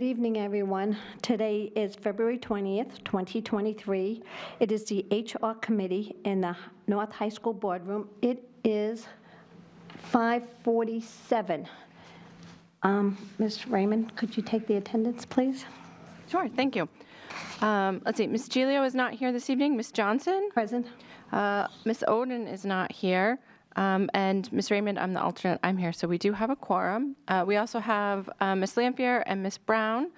Good evening, everyone. Today is February 20th, 2023. It is the HR Committee in the North High School Boardroom. It is 5:47. Ms. Raymond, could you take the attendance, please? Sure, thank you. Let's see, Ms. Giglio is not here this evening. Ms. Johnson? Present. Ms. Oden is not here. And Ms. Raymond, I'm the alternate. I'm here, so we do have a quorum. We also have Ms. Lampier and Ms. Brown,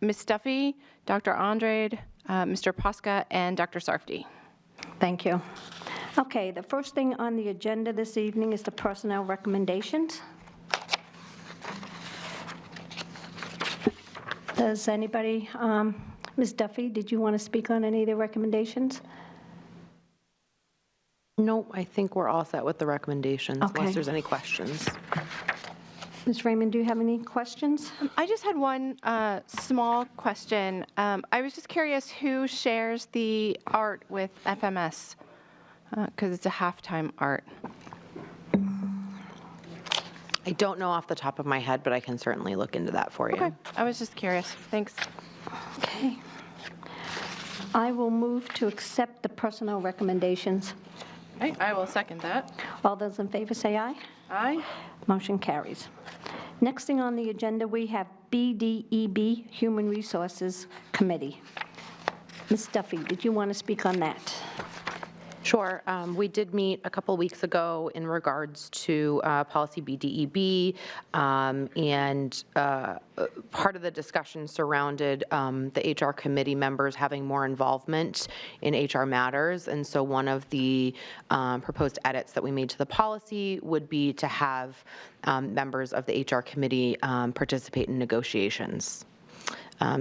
Ms. Duffy, Dr. Andrade, Mr. Posca, and Dr. Sarfty. Thank you. Okay, the first thing on the agenda this evening is the personnel recommendations. Does anybody, Ms. Duffy, did you want to speak on any of the recommendations? No, I think we're all set with the recommendations, Okay. unless there's any questions. Ms. Raymond, do you have any questions? I just had one small question. I was just curious who shares the art with FMS, because it's a halftime art. I don't know off the top of my head, but I can certainly look into that for you. Okay, I was just curious. Thanks. Okay. I will move to accept the personnel recommendations. I will second that. All those in favor say aye. Aye. Motion carries. Next thing on the agenda, we have BDEB, Human Resources Committee. Ms. Duffy, did you want to speak on that? Sure. We did meet a couple weeks ago in regards to policy BDEB, and part of the discussion surrounded the HR committee members having more involvement in HR matters. And so one of the proposed edits that we made to the policy would be to have members of the HR committee participate in negotiations.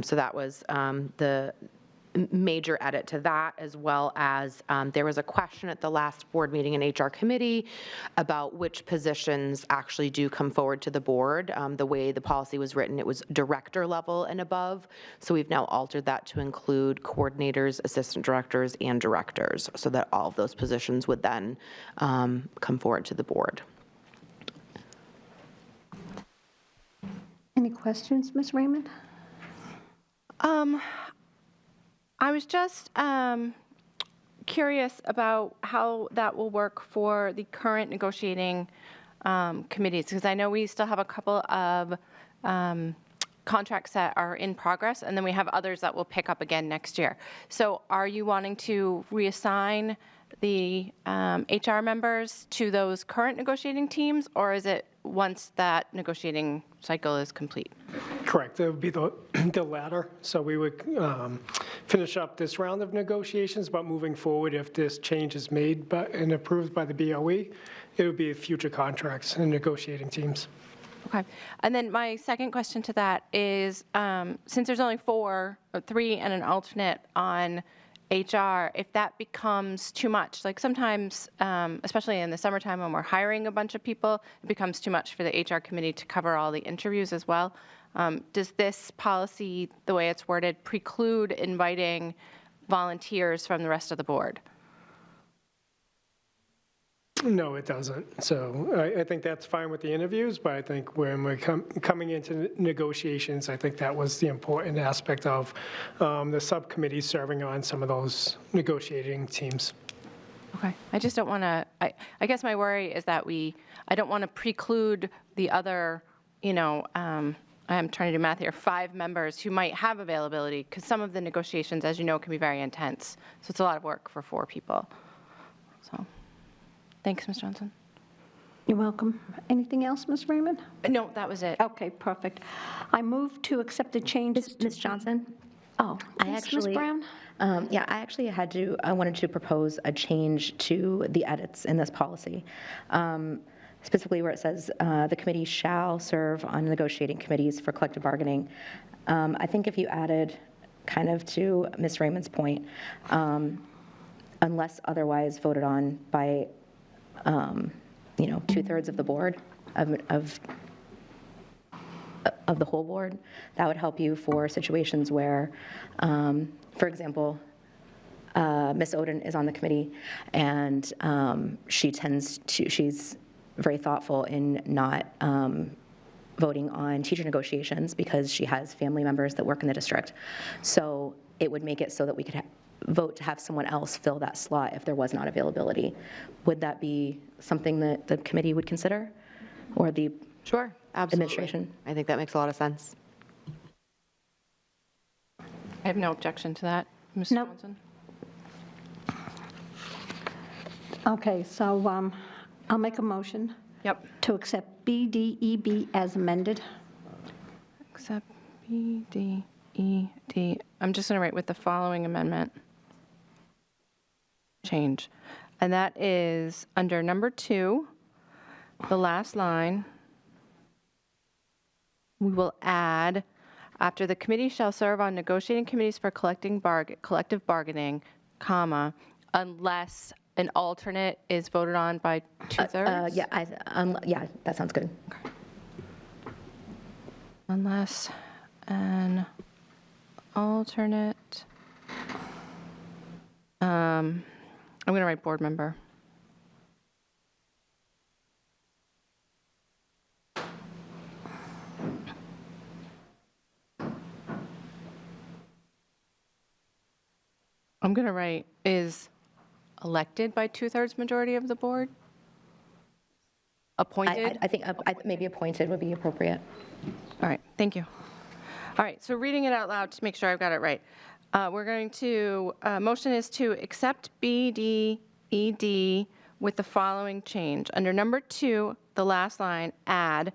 So that was the major edit to that, as well as there was a question at the last board meeting in HR committee about which positions actually do come forward to the board. The way the policy was written, it was director level and above. So we've now altered that to include coordinators, assistant directors, and directors, so that all of those positions would then come forward to the board. Any questions, Ms. Raymond? I was just curious about how that will work for the current negotiating committees, because I know we still have a couple of contracts that are in progress, and then we have others that will pick up again next year. So are you wanting to reassign the HR members to those current negotiating teams, or is it once that negotiating cycle is complete? Correct. It would be the latter. So we would finish up this round of negotiations, but moving forward, if this change is made and approved by the BOE, it would be future contracts and negotiating teams. Okay. And then my second question to that is, since there's only 3 and an alternate on HR, if that becomes too much, like sometimes, especially in the summertime when we're hiring a bunch of people, it becomes too much for the HR committee to cover all the interviews as well. Does this policy, the way it's worded, preclude inviting volunteers from the rest of the board? No, it doesn't. So I think that's fine with the interviews, but I think when we're coming into negotiations, I think that was the important aspect of the subcommittee serving on some of those negotiating teams. Okay. I just don't want to, I guess my worry is that I don't want to preclude the other, I'm trying to do math here, 5 members who might have availability, because some of the negotiations, as you know, can be very intense. So it's a lot of work for 4 people. So. Thanks, Ms. Johnson. You're welcome. Anything else, Ms. Raymond? No, that was it. Okay, perfect. I move to accept the changes. Ms. Johnson? Oh, Ms. Brown? I wanted to propose a change to the edits in this policy. Specifically where it says the committee shall serve on negotiating committees for collective bargaining. I think if you added kind of to Ms. Raymond's point, unless otherwise voted on by 2/3 of the board of the whole board, that would help you for situations where, for example, Ms. Oden is on the committee, and she's very thoughtful in not voting on teacher negotiations because she has family members that work in the district. So it would make it so that we could vote to have someone else fill that slot if there was not availability. Would that be something that the committee would consider, or the Sure, absolutely. administration? I think that makes a lot of sense. I have no objection to that, Ms. Nope. Johnson. Okay, so I'll make a motion Yep. to accept BDEB as amended. Except B, D, E, D. I'm just going to write with the following amendment change. And that is under number 2, the last line, we will add, after the committee shall serve on negotiating committees for collective bargaining, comma, unless an alternate is voted on by 2/3? Yeah, that sounds good. Unless an alternate, I'm going to write board member. I'm going to write is elected by 2/3 majority of the board? Appointed? I think maybe appointed would be appropriate. All right, thank you. All right, so reading it out loud to make sure I've got it right. We're going to, motion is to accept BDED with the following change. Under number 2, the last line, add,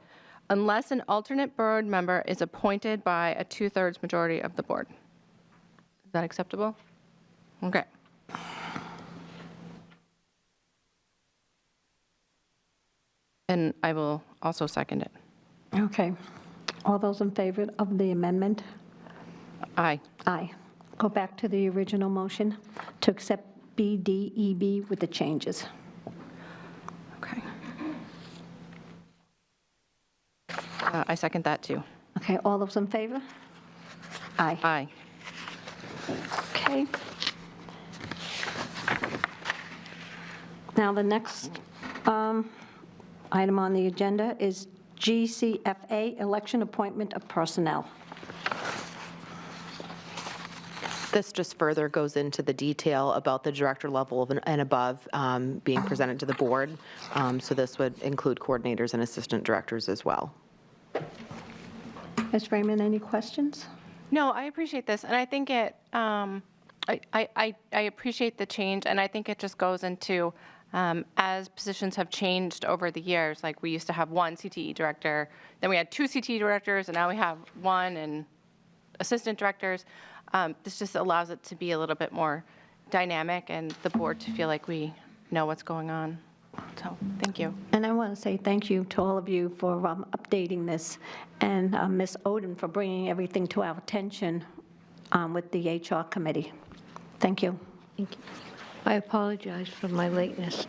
unless an alternate board member is appointed by a 2/3 majority of the board. Is that acceptable? Okay. And I will also second it. Okay. All those in favor of the amendment? Aye. Aye. Go back to the original motion to accept BDEB with the changes. Okay. I second that too. Okay, all those in favor? Aye. Aye. Okay. Now, the next item on the agenda is GCFA, election appointment of personnel. This just further goes into the detail about the director level and above being presented to the board. So this would include coordinators and assistant directors as well. Ms. Raymond, any questions? No, I appreciate this, and I think it, I appreciate the change, and I think it just goes into, as positions have changed over the years, like we used to have one CTE director, then we had 2 CTE directors, and now we have 1 and assistant directors. This just allows it to be a little bit more dynamic and the board to feel like we know what's going on. So, thank you. And I want to say thank you to all of you for updating this, and Ms. Oden for bringing everything to our attention with the HR committee. Thank you. Thank you. I apologize for my lateness.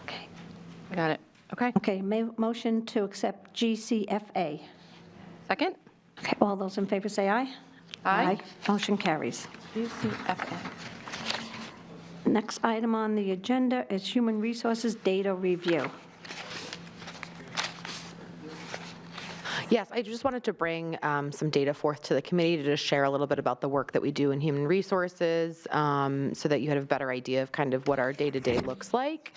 Okay. I got it. Okay. Okay, motion to accept GCFA. Second? Okay, all those in favor say aye. Aye. Motion carries. GCFA. Next item on the agenda is Human Resources Data Review. Yes, I just wanted to bring some data forth to the committee to just share a little bit about the work that we do in human resources so that you had a better idea of kind of what our day-to-day looks like.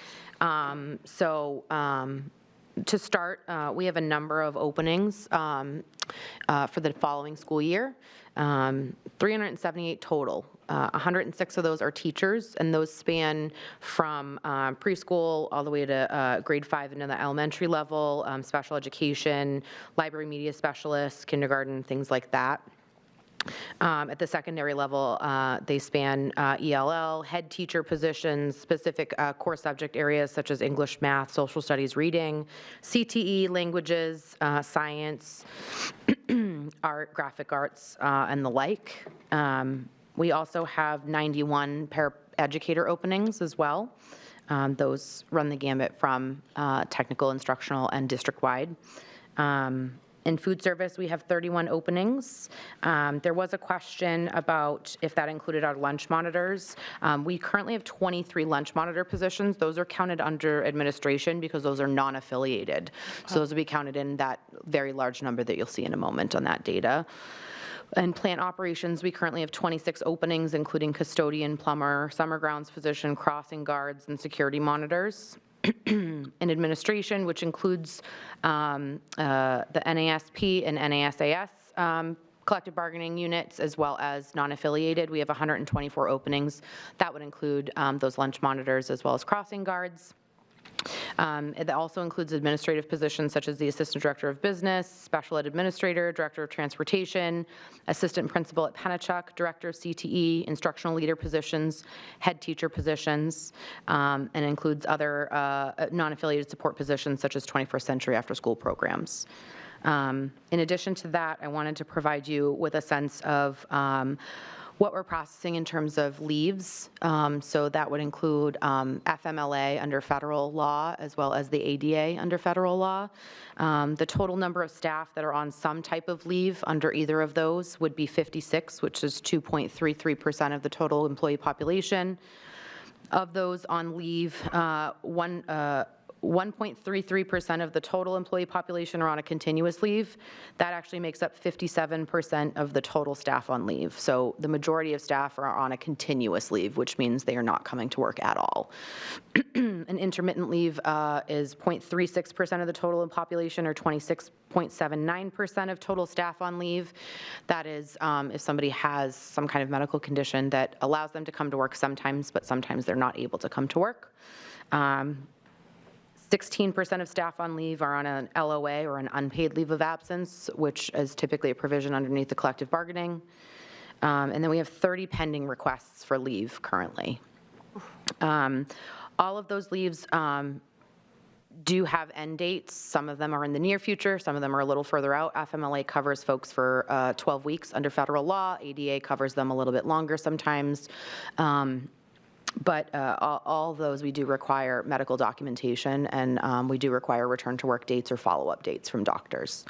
To start, we have a number of openings for the following school year, 378 total. 106 of those are teachers, and those span from preschool all the way to grade 5 into the elementary level, special education, library media specialists, kindergarten, things like that. At the secondary level, they span ELL, head teacher positions, specific core subject areas such as English, math, social studies, reading, CTE, languages, science, art, graphic arts, and the like. We also have 91 paraeducator openings as well. Those run the gamut from technical, instructional, and district-wide. In food service, we have 31 openings. There was a question about if that included our lunch monitors. We currently have 23 lunch monitor positions. Those are counted under administration because those are non-affiliated. So those will be counted in that very large number that you'll see in a moment on that data. In plant operations, we currently have 26 openings, including custodian, plumber, summer grounds position, crossing guards, and security monitors. In administration, which includes the NASP and NASAS collective bargaining units, as well as non-affiliated, we have 124 openings. That would include those lunch monitors as well as crossing guards. It also includes administrative positions such as the Assistant Director of Business, Special Ed Administrator, Director of Transportation, Assistant Principal at Pennachuck, Director of CTE, Instructional Leader positions, Head Teacher positions, and includes other non-affiliated support positions such as 21st Century After School programs. In addition to that, I wanted to provide you with a sense of what we're processing in terms of leaves. So that would include FMLA under federal law, as well as the ADA under federal law. The total number of staff that are on some type of leave under either of those would be 56, which is 2.33% of the total employee population. Of those on leave, 1.33% of the total employee population are on a continuous leave. That actually makes up 57% of the total staff on leave. So the majority of staff are on a continuous leave, which means they are not coming to work at all. An intermittent leave is 0.36% of the total population, or 26.79% of total staff on leave. That is if somebody has some kind of medical condition that allows them to come to work sometimes, but sometimes they're not able to come to work. 16% of staff on leave are on an LOA, or an unpaid leave of absence, which is typically a provision underneath the collective bargaining. And then we have 30 pending requests for leave currently. All of those leaves do have end dates. Some of them are in the near future, some of them are a little further out. FMLA covers folks for 12 weeks under federal law. ADA covers them a little bit longer sometimes. But all of those, we do require medical documentation, and we do require return to work dates or follow-up dates from doctors.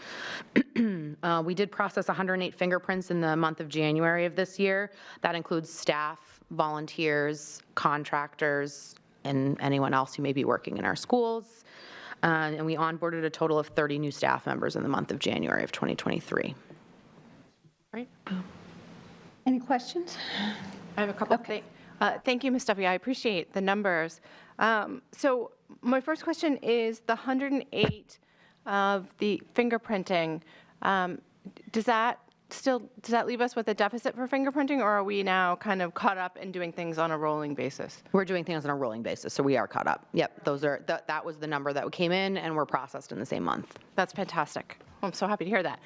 We did process 108 fingerprints in the month of January of this year. That includes staff, volunteers, contractors, and anyone else who may be working in our schools. And we onboarded a total of 30 new staff members in the month of January of 2023. Right. Any questions? I have a couple of things. Thank you, Ms. Duffy. I appreciate the numbers. So my first question is the 108 of the fingerprinting. Does that leave us with a deficit for fingerprinting, or are we now kind of caught up and doing things on a rolling basis? We're doing things on a rolling basis, so we are caught up. Yep, those are that was the number that came in and were processed in the same month. That's fantastic. I'm so happy to hear that.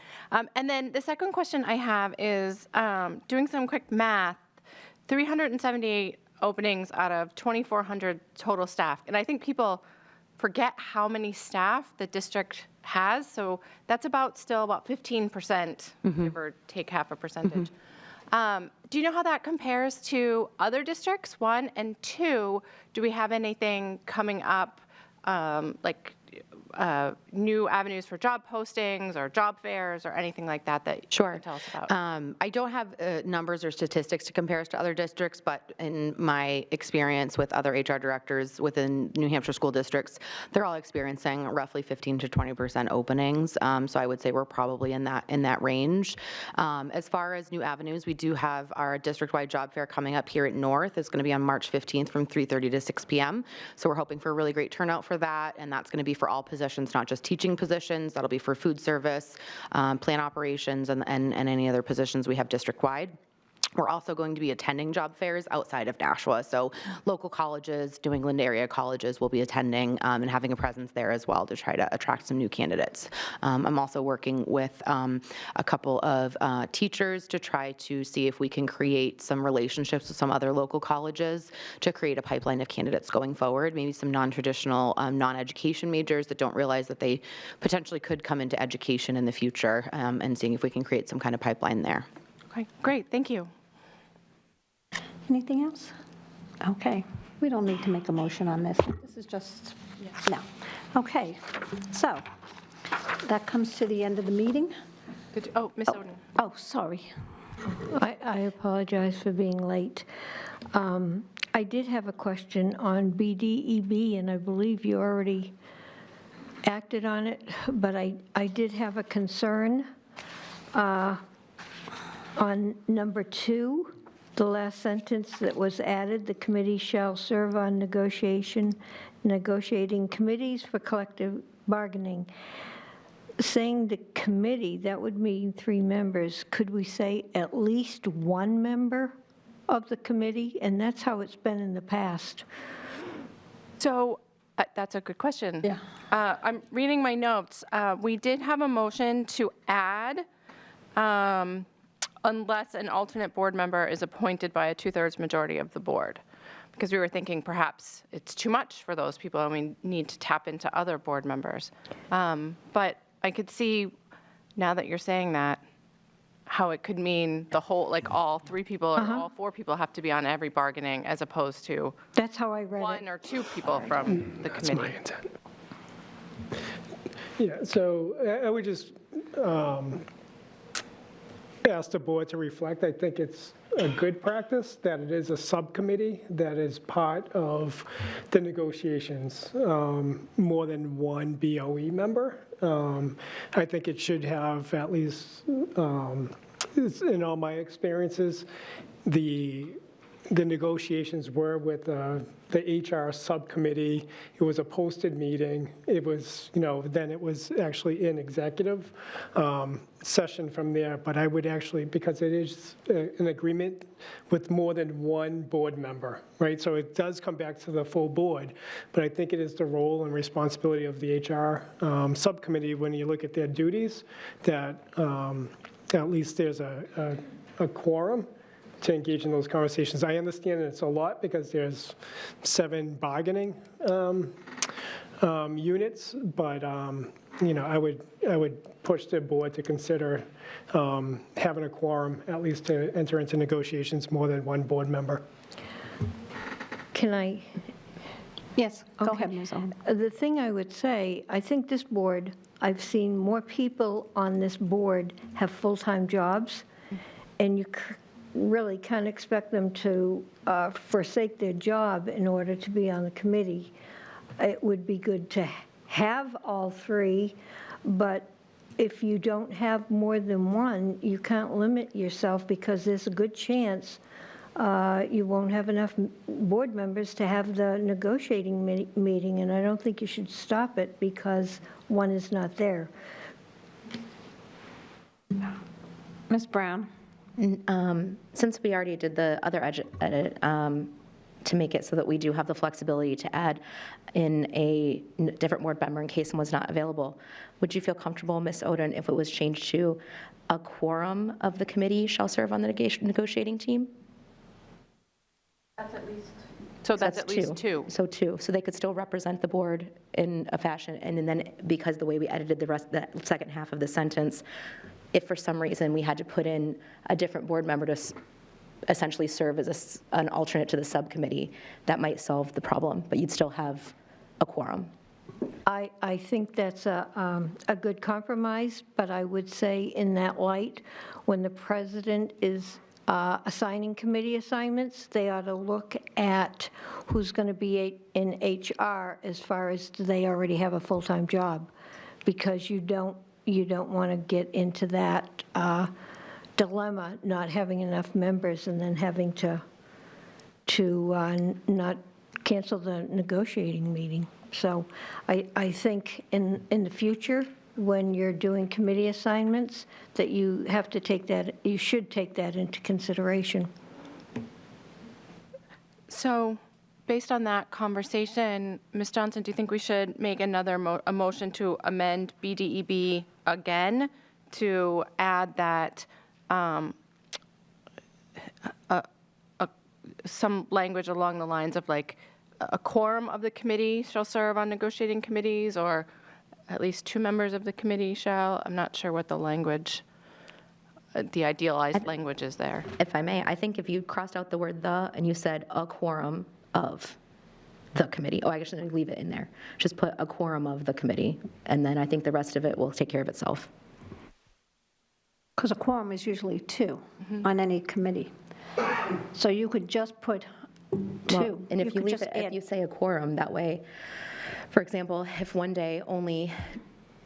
And then the second question I have is doing some quick math. 378 openings out of 2,400 total staff. And I think people forget how many staff the district has. So that's still about 15%, give or take half a percentage. Do you know how that compares to other districts, one? And two, do we have anything coming up, like new avenues for job postings or job fairs or anything like that you can tell us about? I don't have numbers or statistics to compare us to other districts, but in my experience with other HR directors within New Hampshire school districts, they're all experiencing roughly 15 to 20% openings. So I would say we're probably in that range. As far as new avenues, we do have our district-wide job fair coming up here at North. It's going to be on March 15th from 3:30 to 6 p.m. So we're hoping for a really great turnout for that, and that's going to be for all positions, not just teaching positions. That'll be for food service, plant operations, and any other positions we have district-wide. We're also going to be attending job fairs outside of Nashua. So local colleges, New England area colleges will be attending and having a presence there as well to try to attract some new candidates. I'm also working with a couple of teachers to try to see if we can create some relationships with some other local colleges to create a pipeline of candidates going forward, maybe some non-traditional, non-education majors that don't realize that they potentially could come into education in the future, and seeing if we can create some kind of pipeline there. Okay, great, thank you. Anything else? Okay, we don't need to make a motion on this. This is just, no. Okay, so that comes to the end of the meeting. Oh, Ms. Oden. Oh, sorry. I apologize for being late. I did have a question on BDEB, and I believe you already acted on it, but I did have a concern on number 2, the last sentence that was added, the committee shall serve on negotiating committees for collective bargaining. Saying the committee, that would mean 3 members. Could we say at least 1 member of the committee? And that's how it's been in the past. So that's a good question. Yeah. I'm reading my notes. We did have a motion to add, unless an alternate board member is appointed by a 2/3 majority of the board, because we were thinking perhaps it's too much for those people and we need to tap into other board members. But I could see, now that you're saying that, how it could mean the whole, like all 3 people or all 4 people have to be on every bargaining, as opposed to That's how I read 1 it. or 2 people from the That's my committee. intent. Yeah, so I would just ask the board to reflect. I think it's a good practice that it is a subcommittee that is part of the negotiations, more than 1 BOE member. I think it should have at least, in all my experiences, the negotiations were with the HR subcommittee. It was a posted meeting. It was, then it was actually in executive session from there. But I would actually, because it is an agreement with more than 1 board member, right? So it does come back to the full board. But I think it is the role and responsibility of the HR subcommittee, when you look at their duties, that at least there's a quorum to engage in those conversations. I understand that it's a lot because there's 7 bargaining units, but I would push the board to consider having a quorum, at least to enter into negotiations, more than 1 board member. Can I? Yes, go Okay. ahead, Ms. Owen. The thing I would say, I think this board, I've seen more people on this board have full-time jobs, and you really can't expect them to forsake their job in order to be on the committee. It would be good to have all 3, but if you don't have more than 1, you can't limit yourself, because there's a good chance you won't have enough board members to have the negotiating meeting, and I don't think you should stop it because 1 is not there. Ms. Brown? Since we already did the other edit to make it so that we do have the flexibility to add in a different board member in case one was not available, would you feel comfortable, Ms. Oden, if it was changed to a quorum of the committee shall serve on the negotiating team? So that's at least 2. So 2. So they could still represent the board in a fashion, and then because the way we edited the second half of the sentence, if for some reason we had to put in a different board member to essentially serve as an alternate to the subcommittee, that might solve the problem, but you'd still have a quorum. I think that's a good compromise, but I would say in that light, when the president is assigning committee assignments, they ought to look at who's going to be in HR as far as do they already have a full-time job, because you don't want to get into that dilemma, not having enough members and then having to not cancel the negotiating meeting. So I think in the future, when you're doing committee assignments, that you should take that into consideration. So based on that conversation, Ms. Johnson, do you think we should make another a motion to amend BDEB again to add that some language along the lines of like a quorum of the committee shall serve on negotiating committees, or at least 2 members of the committee shall? I'm not sure what the language, the idealized language is there. If I may, I think if you crossed out the word "the" and you said "a quorum of," the committee. Oh, I guess I should leave it in there. Just put a quorum of the committee, and then I think the rest of it will take care of itself. Because a quorum is usually two on any committee. So you could just put two. And if you could leave just it, if add- you say a quorum, that way, for example, if one day only,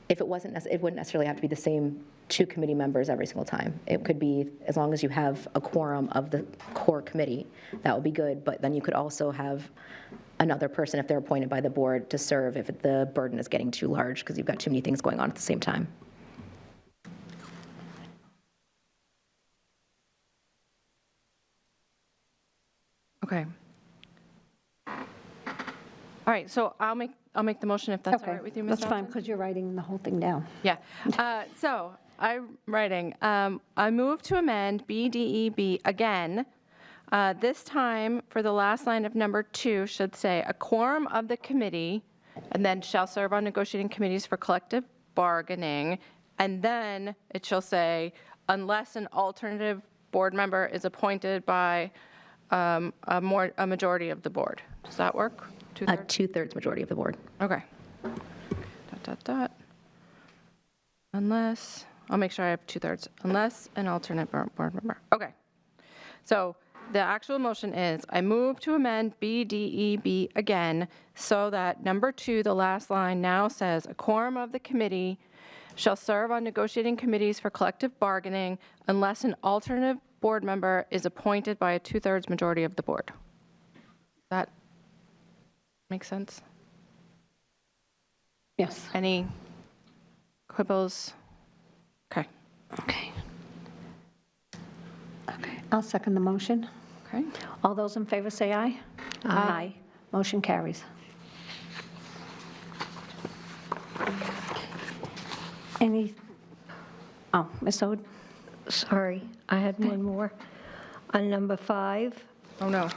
if it wasn't, it wouldn't necessarily have to be the same 2 committee members every single time. It could be, as long as you have a quorum of the core committee, that would be good, but then you could also have another person, if they're appointed by the board, to serve if the burden is getting too large, because you've got too many things going on at the same time. Okay. All right, so I'll make the motion if that's all Okay, right with you, Ms. that's fine, Johnson? because you're writing the whole thing down. Yeah. So I'm writing, I move to amend BDEB again. This time, for the last line of number 2, should say, "A quorum of the committee," and then "shall serve on negotiating committees for collective bargaining," and then it shall say, "unless an alternative board member is appointed by a majority of the board." Does that work? A 2/3? 2/3 majority of the board. Okay. Unless, I'll make sure I have 2/3, unless an alternate board member. Okay. So the actual motion is, I move to amend BDEB again so that number 2, the last line, now says, "A quorum of the committee shall serve on negotiating committees for collective bargaining unless an alternative board member is appointed by a 2/3 majority of the board." That makes sense? Yes. Any quibbles? Okay. Okay. Okay, I'll second the motion. Okay. All those in favor say aye. Aye. Motion carries. Any, oh, Ms. Ode? Sorry, I had one more. On number 5, Oh, no.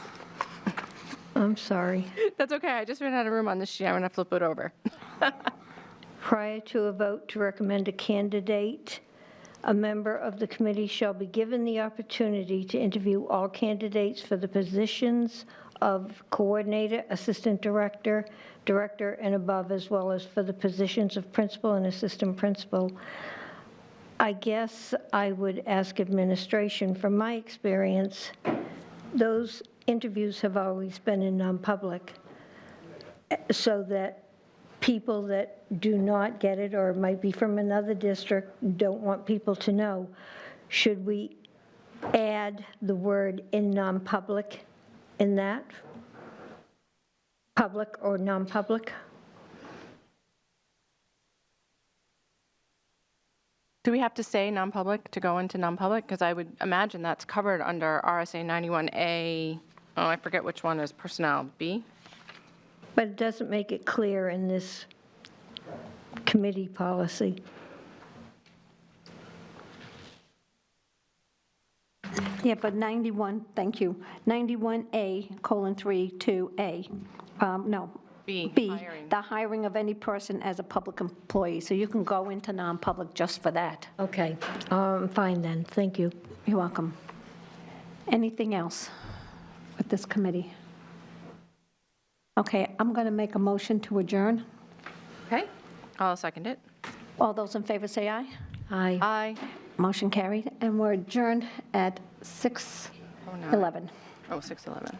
I'm sorry. That's okay. I just ran out of room on this sheet. I'm going to flip it over. Prior to a vote to recommend a candidate, a member of the committee shall be given the opportunity to interview all candidates for the positions of coordinator, assistant director, director, and above, as well as for the positions of principal and assistant principal. I guess I would ask administration, from my experience, those interviews have always been in non-public, so that people that do not get it or might be from another district don't want people to know. Should we add the word "in non-public" in that? Public or non-public? Do we have to say non-public to go into non-public? Because I would imagine that's covered under RSA 91A, oh, I forget which one is personnel, B? But it doesn't make it clear in this committee policy. Yeah, but 91, thank you, 91A:3(2)A, no. B, B, hiring. the hiring of any person as a public employee. So you can go into non-public just for that. Okay, fine then, thank you. You're welcome. Anything else with this committee? Okay, I'm going to make a motion to adjourn. Okay. I'll second it. All those in favor say aye. Aye. Aye. Motion carried, and we're adjourned at 6:11. Oh, 6:11.